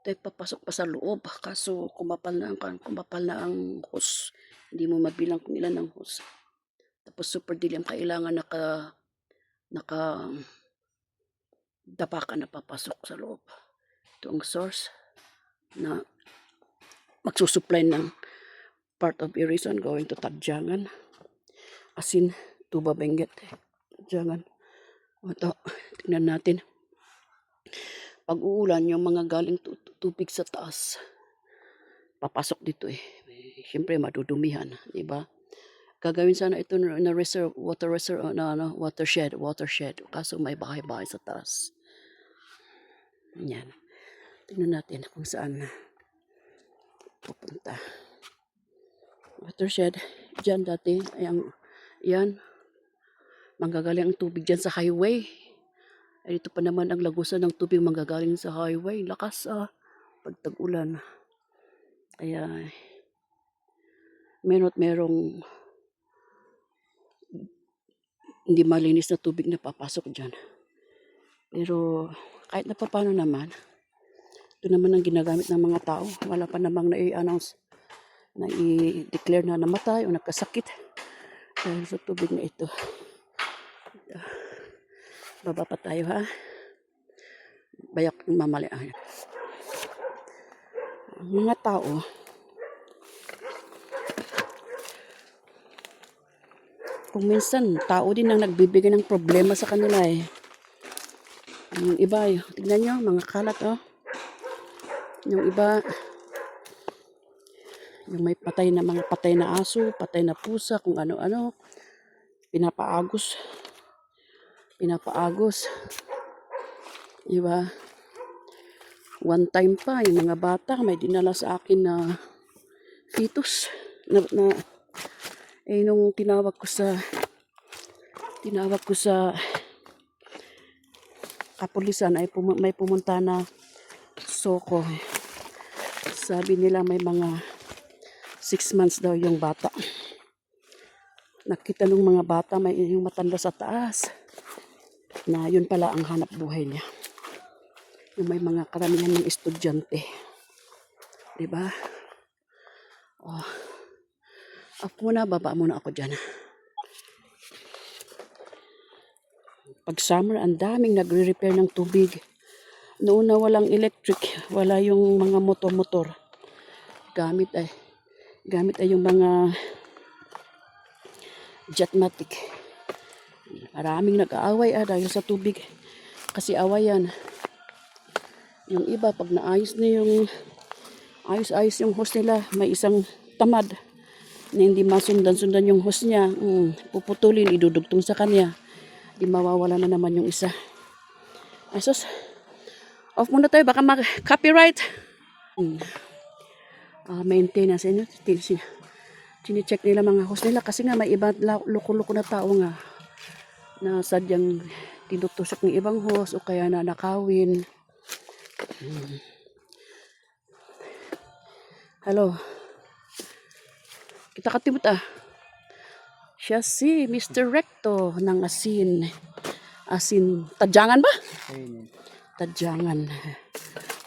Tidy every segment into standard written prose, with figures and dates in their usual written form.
Tayo papasok pa sa loob. Kaso kumapal na ang hose. Hindi mo mabilang kung ilan ang hose. Tapos super dilim. Kailangan naka dapa ka na papasok sa loob. Ito ang source na magsusupply ng part of Irison going to Tadjangan. Asin, Tuba Benguet. Tadjangan. Ito, tingnan natin. Pag uulan, yung mga galing tubig sa taas, papasok dito eh. Siyempre, madudumihan, di ba? Gagawin sana ito na watershed. Kaso may bahay-bahay sa taas. Yan. Tingnan natin kung saan pupunta. Watershed. Diyan dati. Yan. Manggagaling ang tubig dyan sa highway. Ay, dito pa naman ang lagusan ng tubig manggagaling sa highway. Lakas pag tag-ulan. Kaya merong hindi malinis na tubig na papasok dyan. Pero kahit na paano naman, ito naman ang ginagamit ng mga tao. Wala pa namang na-i-announce, na-i-declare na namatay o nagkasakit dahil sa tubig na ito. Baba pa tayo ha. Bayak ng mamalian. Ang mga tao, kung minsan, tao din ang nagbibigay ng problema sa kanila eh. Yung iba, tignan nyo, mga kalat Yung iba, yung may mga patay na aso, patay na pusa, kung ano-ano. Pinapaagos. Diba? One time pa, yung mga bata, may dinala sa akin na fetus. Nung tinawag ko sa kapulisan ay may pumunta na Soko. Sabi nila may mga 6 months daw yung bata. Nakita ng mga bata may yung matanda sa taas na yun pala ang hanap buhay niya. Yung may mga karamihan ng estudyante. Diba? Baba muna ako dyan. Pag summer, ang daming nagre-repair ng tubig. Noon na walang electric, wala yung mga motor-motor. Gamit ay yung mga jetmatic. Maraming nag-aaway dahil sa tubig. Kasi awayan. Yung iba, pag naayos na yung ayos yung hose nila, may isang tamad na hindi masundan-sundan yung hose niya. Puputulin, idudugtong sa kanya. Di mawawala na naman yung isa. Asos, off muna tayo, baka mag-copyright. Maintenance, sini-check nila mga hose nila kasi nga may iba loko-loko na tao nga na sadyang tinutusok ng ibang hose o kaya na nakawin. Hello. Kita katibot Siya si Mr. Recto ng Asin. Tadjangan ba?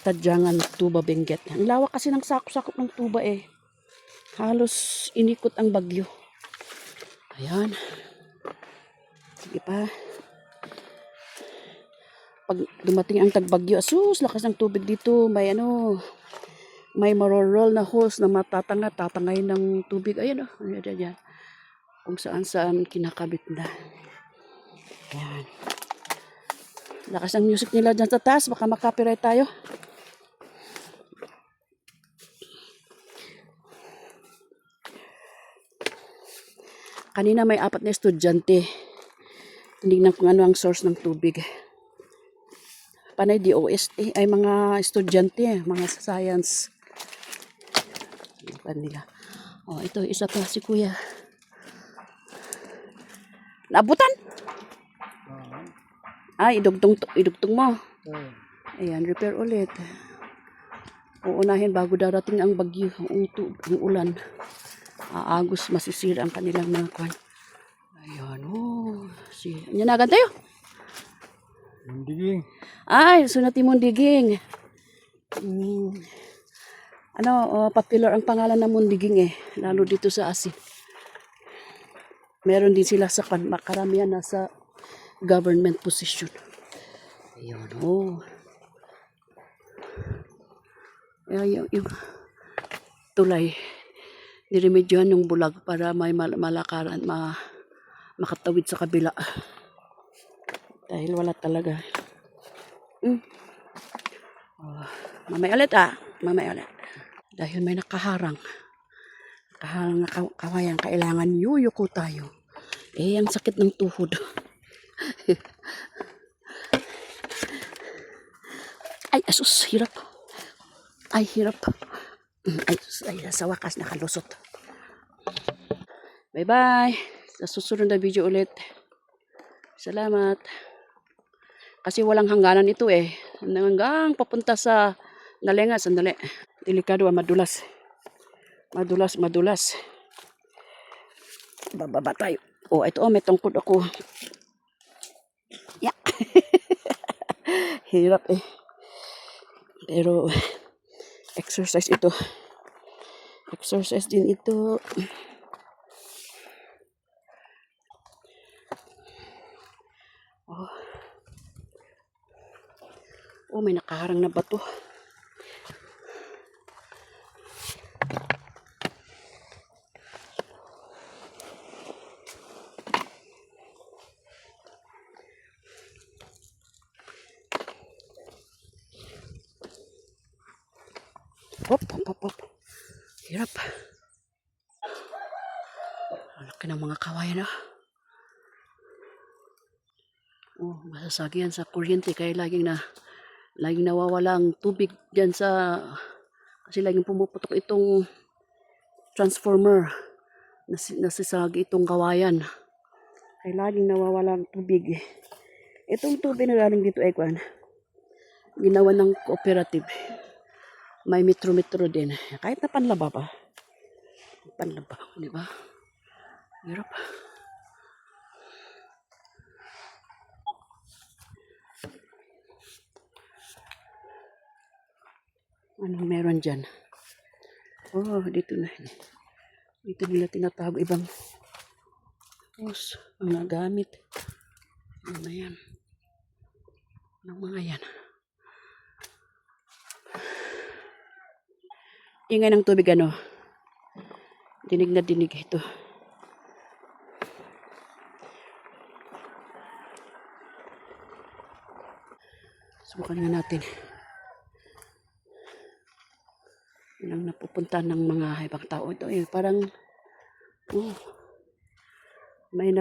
Tadjangan, Tuba Benguet. Ang lawak kasi ng sakop ng tuba eh. Halos inikot ang bagyo. Ayan. Sige pa. Pag dumating ang tagbagyo, lakas ng tubig dito. May marorol na hose na tatangay ng tubig. Ayan Ayan. Kung saan kinakabit na. Ayan. Lakas ng music nila dyan sa taas. Baka makopyright tayo. Kanina may 4 na estudyante. Tinignan kung ano ang source ng tubig. Panay DOST ay mga estudyante, mga science. Nila. Ito isa pa si Kuya. Naabutan? Idugtong mo. Ayan, repair ulit. Uunahin bago darating ang bagyo, ang ulan. Aagos, masisira ang kanilang mga kwan. Ayan, Nyanagan tayo. Mundiging. Ay, sunati Mundiging. Popular ang pangalan ng Mundiging eh. Lalo dito sa Asin. Meron din sila sa makaramihan nasa government position. Ayun, oh. Yung tulay. Niremedyohan yung bulag para may malakaran, makatawid sa kabila. Dahil wala talaga. Mamaya ulit Mamaya ulit. Dahil may nakaharang. Nakaharang na kawayan. Kailangan yuyuko tayo. Ang sakit ng tuhod. Ay, asus, hirap. Ay, hirap. Ay, sa wakas nakalusot. Bye-bye. Sa susunod na video ulit. Salamat. Kasi walang hangganan ito eh. Hanggang papunta sa Nalenga. Sandali. Delikado madulas. Madulas. Bababa tayo. Ito may tungkod ako. Yeah. Hirap eh. Pero exercise ito. Exercise din ito. May nakaharang na bato. Hop. Hirap. Laki ng mga kawayan masasagihan sa kuryente kaya laging nawawala ang tubig diyan kasi laging pumuputok itong transformer. Nasisagi itong kawayan. Kaya laging nawawala ang tubig. Itong tubig na galing dito ay ginawa ng cooperative. May metro din. Kahit na panlaba pa. Di ba? Hirap. Anong meron dyan? Dito na. Dito nila tinatawag ibang mga gamit. Ano yan? Anong mga yan? Ingay ng tubig dinig na dinig ito. Subukan nga natin. Yan ang napupunta ng mga ibang tao. Ito parang may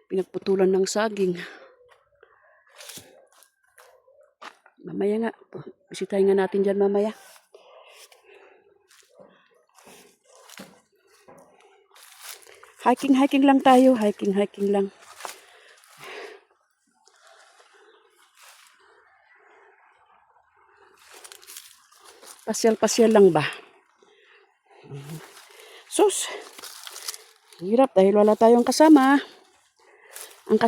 pinagputulan ng saging. Mamaya nga. Bisitahin nga natin dyan mamaya. Hiking lang tayo. Hiking lang. Pasyal lang ba? Sus. Hirap dahil wala tayong kasama. Ang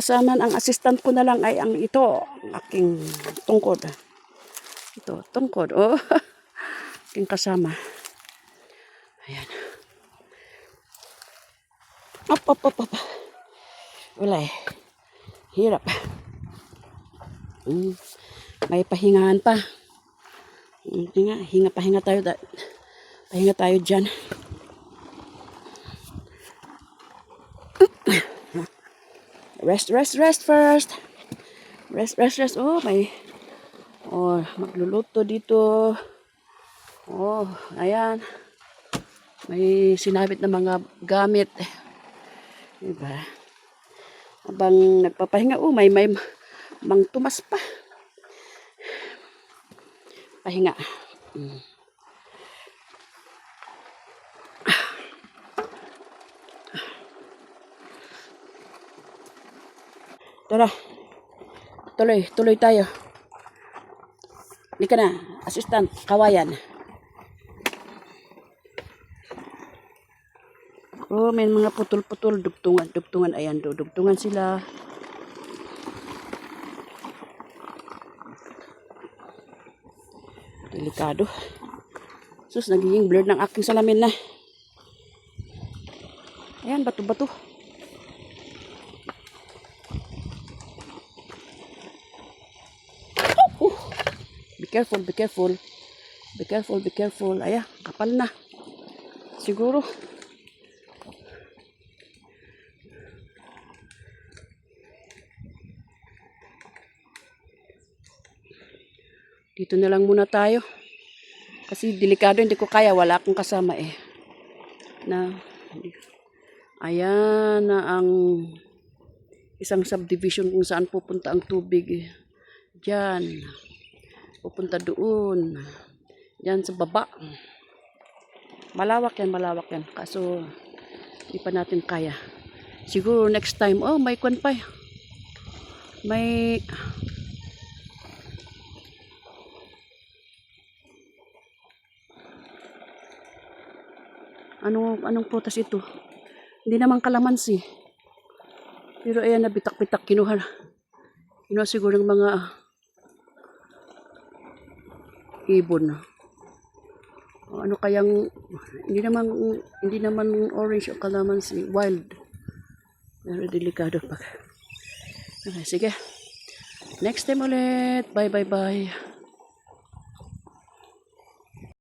assistant ko na lang ay ang aking tungkod. Ito, tungkod. Aking kasama. Ayan. Op. Wala eh. Hirap. May pahingahan pa. Pahinga tayo. Pahinga tayo dyan. Rest first. Rest. Magluluto dito. Ayan. May sinabit na mga gamit. Diba? Habang nagpapahinga, may mang tumas pa. Pahinga. Tara. Tuloy tayo. Halika na, assistant, kawayan. May mga putol-putol, dugtungan. Ayan, dugtungan sila. Delikado. Sus, nagiging blurred ng aking salamin na. Ayan, bato-bato. Be careful, be careful. Be careful, be careful. Ayan, kapal na. Siguro. Dito na lang muna tayo. Kasi delikado, hindi ko kaya. Wala akong kasama eh. Ayan na ang isang subdivision kung saan pupunta ang tubig. Diyan. Pupunta doon. Diyan sa baba. Malawak yan. Kaso, hindi pa natin kaya. Siguro next time, oh, may kwan pa. May... Anong prutas ito? Hindi naman kalamansi. Pero ayan, nabitak-bitak. Kinuha siguro ng mga ibon. Ano kayang, hindi naman orange o kalamansi. Wild. Pero delikado pa. Okay, sige. Next time ulit. Bye.